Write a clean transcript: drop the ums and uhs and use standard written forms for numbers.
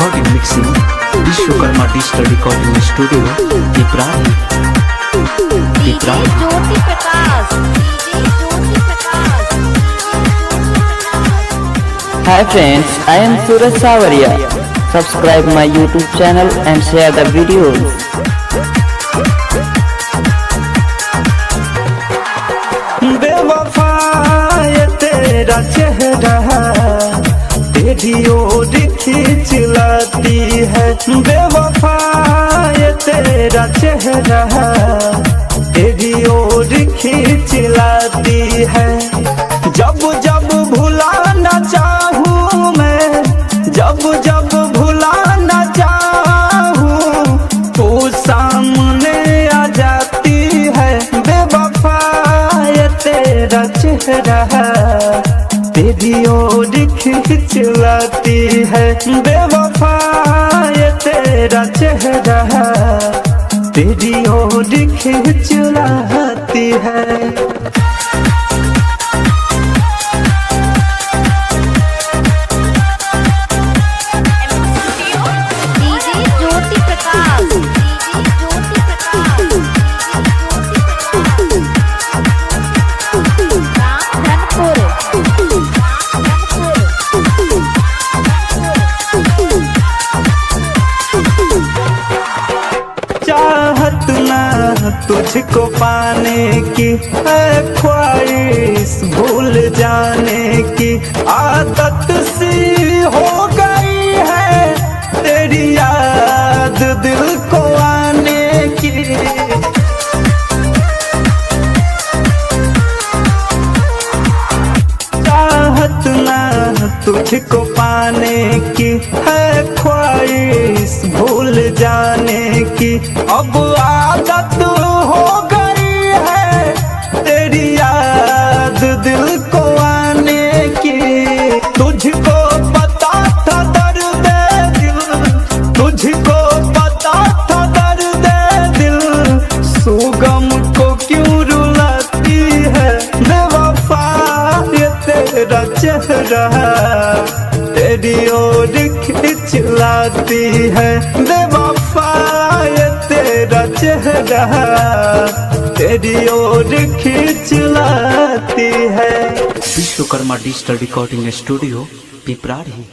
recording mixing Vishwakarma digital recording studio Piprahi. Jyoti Prakash. Hi friends, I am Suraj Savaria. Subscribe my YouTube channel and share the videos. बेवफा ये तेरा चेहरा तेरी ओर खींच लाती है। बेवफा ये तेरा चेहरा तेरी ओर खींच लाती है। जब जब भुलाना चाहूँ मैं, जब जब भुलाना चाहूँ तू सामने आ जाती है। बेवफा ये तेरा चेहरा तेरी ओर खींच लाती है। बेवफा ये तेरा चेहरा तेरी ओर खींच लाती है। ज्योति प्रकाश। चाहत ना तुझको पाने की है ख्वाहिश, भूल जाने की आदत सी हो गई है। तेरी याद दिल को आने की चाहत ना तुझको पाने की है ख्वाहिश, भूल जाने की अब आदत हो गई है। तेरी याद दिल को आने की तुझको पता था दर्द दिल, तुझको पता था दर्द दिल, सुगम को क्यों रुलाती है। बेवफा ये तेरा चेहरा तेरी ओर खींच लाती है। बेवफा ये तेरा चेहरा तेरी ओर खींच लाती है। Vishwakarma digital recording studio Piprahi.